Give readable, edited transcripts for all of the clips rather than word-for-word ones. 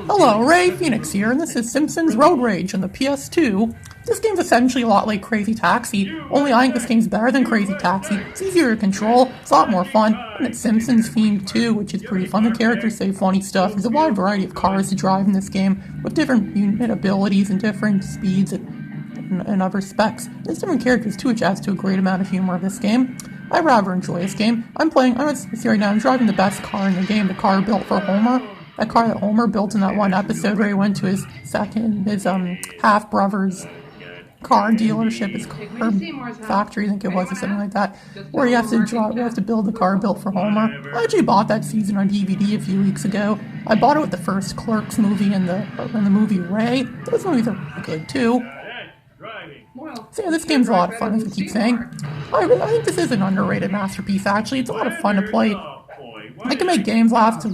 Hello, Ray Phoenix here, and this is Simpsons Road Rage on the PS2. This game's essentially a lot like Crazy Taxi, only I think this game's better than Crazy Taxi. It's easier to control, it's a lot more fun, and it's Simpsons themed too, which is pretty fun. The characters say funny stuff. There's a wide variety of cars to drive in this game, with different unit abilities and different speeds and other specs. There's different characters too, which adds to a great amount of humor of this game. I rather enjoy this game. I'm right now, I'm driving the best car in the game, the car built for Homer. That car that Homer built in that one episode where he went to his half-brother's car dealership, his car factory, I think it was, or something like that, where he has to build the car built for Homer. I actually bought that season on DVD a few weeks ago. I bought it with the first Clerks movie and the movie Ray. Those movies are really good too. So yeah, this game's a lot of fun, as we keep saying. I think this is an underrated masterpiece, actually. It's a lot of fun to play. I can make games last a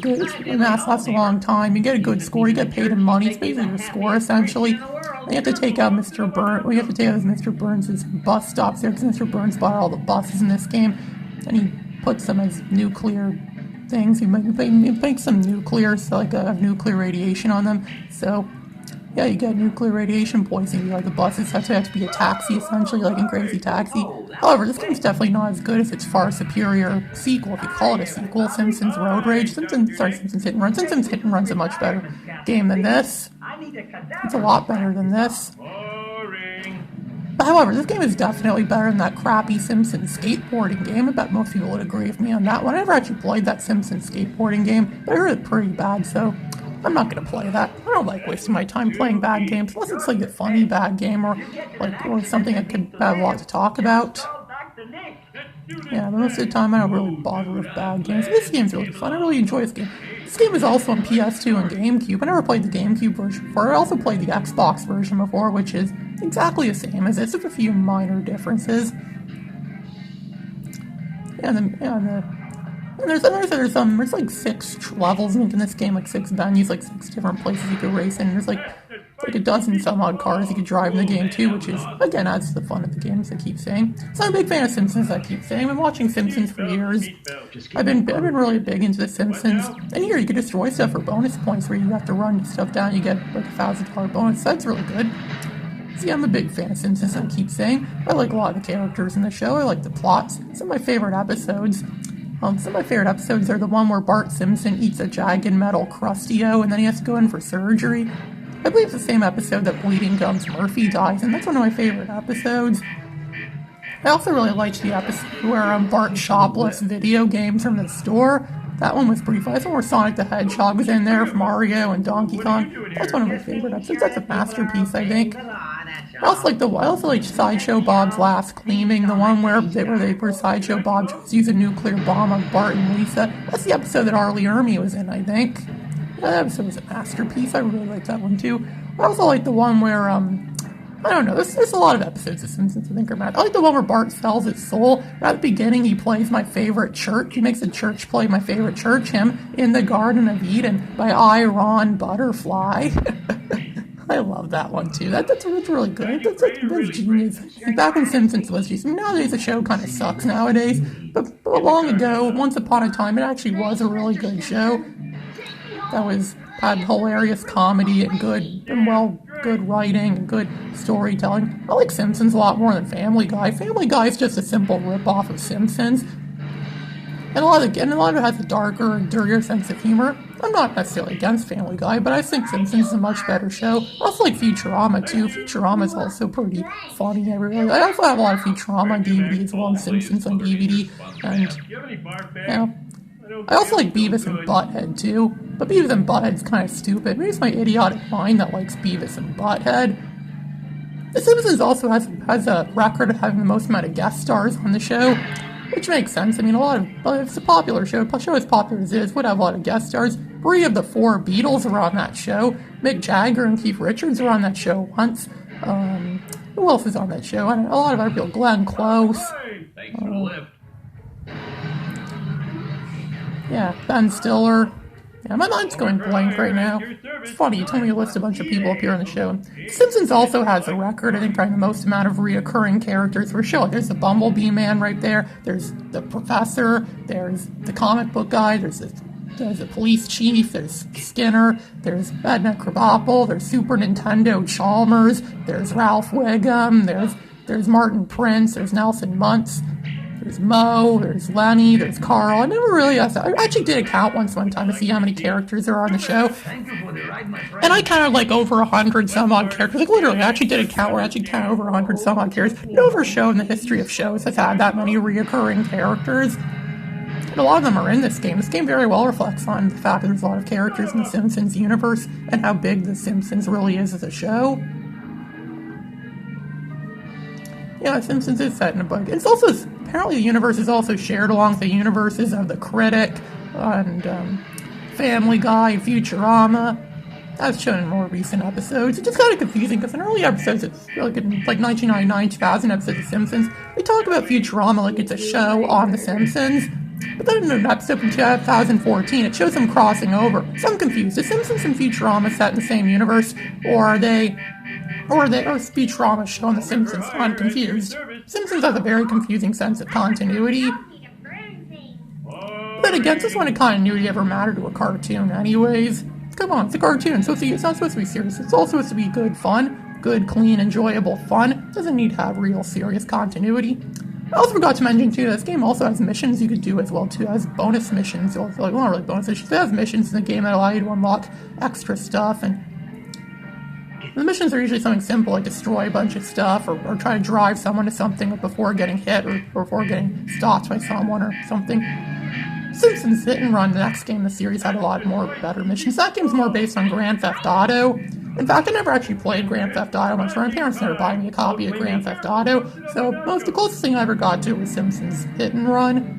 long time. You get a good score, you get paid in money. It's basically your score, essentially. And you have to take out Mr. Burns. We have to take out Mr. Burns' bus stops there, because Mr. Burns bought all the buses in this game, and he puts them as nuclear things. He makes some nuclear, so like nuclear radiation on them. So yeah, you get nuclear radiation poisoning. Like the buses have to be a taxi, essentially, like in Crazy Taxi. However, this game's definitely not as good as its far superior sequel, if you call it a sequel, Simpsons Road Rage. Simpsons Hit and Run. Simpsons Hit and Run's a much better game than this. It's a lot better than this. But however, this game is definitely better than that crappy Simpsons skateboarding game. I bet most people would agree with me on that one. I never actually played that Simpsons skateboarding game, but I heard it's pretty bad, so I'm not going to play that. I don't like wasting my time playing bad games, unless it's like a funny bad game or something I could have a lot to talk about. Yeah, but most of the time I don't really bother with bad games. This game's really fun. I really enjoy this game. This game is also on PS2 and GameCube. I never played the GameCube version before. I also played the Xbox version before, which is exactly the same as this, with a few minor differences. There's like 6 levels in this game, like 6 venues, like 6 different places you could race in. There's like a dozen some odd cars you could drive in the game too, which is, again, adds to the fun of the game, as I keep saying. So I'm a big fan of Simpsons, I keep saying. I've been watching Simpsons for years. I've been really big into the Simpsons. And here you can destroy stuff for bonus points, where you have to run stuff down, you get like a $1,000 bonus. That's really good. See, I'm a big fan of Simpsons, I keep saying. I like a lot of the characters in the show. I like the plots. Some of my favorite episodes are the one where Bart Simpson eats a jagged metal Krusty-O and then he has to go in for surgery. I believe it's the same episode that Bleeding Gums Murphy dies, and that's one of my favorite episodes. I also really liked the episode where Bart shoplifts video games from the store. That one was pretty fun. That's one where Sonic the Hedgehog was in there, from Mario and Donkey Kong. That's one of my favorite episodes. That's a masterpiece, I think. I also like Sideshow Bob's Last Cleaning, the one where Sideshow Bob tries to use a nuclear bomb on Bart and Lisa. That's the episode that Arlie Ermy was in, I think. Yeah, that episode was a masterpiece. I really liked that one too. I also like the one where, I don't know, there's a lot of episodes of Simpsons I think are mad. I like the one where Bart sells his soul. At the beginning, he plays My Favorite Church. He makes the church play My Favorite Church, him, In the Garden of Eden, by I, Ron Butterfly. I love that one too. That's really good. That's genius. Back when Simpsons was just, nowadays the show kind of sucks nowadays, but long ago, once upon a time, it actually was a really good show. That had hilarious comedy and good writing and good storytelling. I like Simpsons a lot more than Family Guy. Family Guy is just a simple rip-off of Simpsons. And a lot of it has a darker and dirtier sense of humor. I'm not necessarily against Family Guy, but I think Simpsons is a much better show. I also like Futurama too. Futurama is also pretty funny. I also have a lot of Futurama on DVD as well, and Simpsons on DVD. And I also like Beavis and Butthead too, but Beavis and Butthead's kind of stupid. Maybe it's my idiotic mind that likes Beavis and Butthead. The Simpsons also has a record of having the most amount of guest stars on the show, which makes sense. I mean, it's a popular show. A show as popular as it is would have a lot of guest stars. 3 of the 4 Beatles are on that show. Mick Jagger and Keith Richards are on that show once. Who else is on that show? A lot of other people. Glenn Close. Yeah, Ben Stiller. Yeah, my mind's going blank right now. It's funny, you told me to list a bunch of people up here on the show. The Simpsons also has a record, I think, having the most amount of reoccurring characters for a show. There's the Bumblebee Man right there. There's the Professor. There's the comic book guy. There's the There's a police chief, there's Skinner, there's Edna Krabappel, there's Super Nintendo Chalmers, there's Ralph Wiggum, there's Martin Prince, there's Nelson Muntz, there's Mo, there's Lenny, there's Carl. I never really asked that. I actually did a count one time to see how many characters there are on the show. And I counted like over 100 some odd characters. Like literally, I actually did a count where I actually counted over 100 some odd characters. No other show in the history of shows has had that many reoccurring characters. And a lot of them are in this game. This game very well reflects on the fact that there's a lot of characters in the Simpsons universe and how big the Simpsons really is as a show. Yeah, Simpsons is set in a book. It's also, apparently the universe is also shared along with the universes of The Critic and Family Guy, Futurama. That's shown in more recent episodes. It's just kind of confusing because in early episodes, it's like in 1999, 2000 episodes of Simpsons, they talk about Futurama like it's a show on The Simpsons. But then in an episode from 2014, it shows them crossing over. So I'm confused. Is Simpsons and Futurama set in the same universe, or is Futurama shown The Simpsons? I'm confused. Simpsons has a very confusing sense of continuity. But again, just when continuity ever mattered to a cartoon anyways. Come on, it's a cartoon, so it's not supposed to be serious. It's all supposed to be good fun. Good, clean, enjoyable fun. It doesn't need to have real serious continuity. I also forgot to mention too, this game also has missions you could do as well too. It has bonus missions, or like, well, not really bonus missions, it has missions in the game that allow you to unlock extra stuff, and the missions are usually something simple, like destroy a bunch of stuff, or try to drive someone to something before getting hit, or before getting stopped by someone or something. Simpsons Hit and Run, the next game in the series, had a lot more better missions. That game's more based on Grand Theft Auto. In fact, I never actually played Grand Theft Auto much. My parents never bought me a copy of Grand Theft Auto, so the closest thing I ever got to was Simpsons Hit and Run.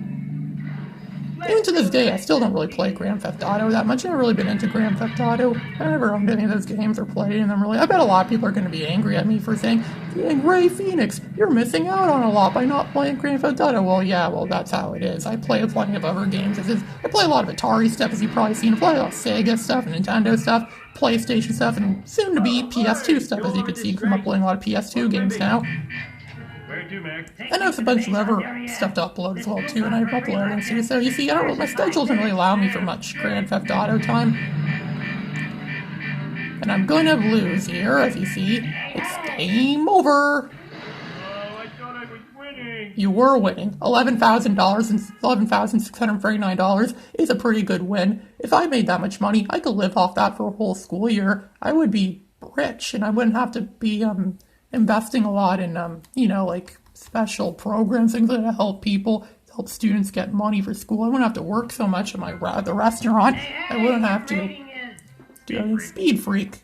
Even to this day, I still don't really play Grand Theft Auto that much. I've never really been into Grand Theft Auto. I never owned any of those games or played them really. I bet a lot of people are going to be angry at me for saying, Ray Phoenix, you're missing out on a lot by not playing Grand Theft Auto. Well, yeah, that's how it is. I play plenty of other games. I play a lot of Atari stuff, as you've probably seen. I play a lot of Sega stuff, and Nintendo stuff, PlayStation stuff, and soon to be PS2 stuff, as you can see, because I'm playing a lot of PS2 games now. I know it's a bunch of other stuff to upload as well too, and I've uploaded them too. So you see, my schedule doesn't really allow me for much Grand Theft Auto time, and I'm going to lose here. As you see, it's game over. I thought I was winning. You were winning. $11,000 and $11,639 is a pretty good win. If I made that much money, I could live off that for a whole school year. I would be rich, and I wouldn't have to be investing a lot in, like special programs, things that help people, help students get money for school. I wouldn't have to work so much at the restaurant. I wouldn't have to do a Speed Freak.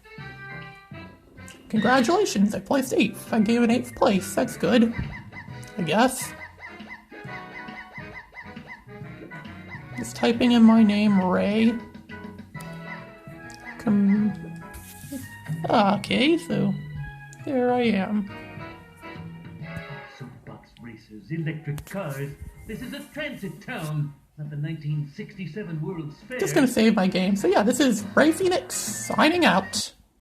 Congratulations, I placed 8th. I gave an 8th place. That's good, I guess. Just typing in my name, Ray. Okay, so there I am. Soapbox racers, electric cars. This is a transit town, not the 1967 World's Fair. Just gonna save my game. So yeah, this is Ray Phoenix signing out.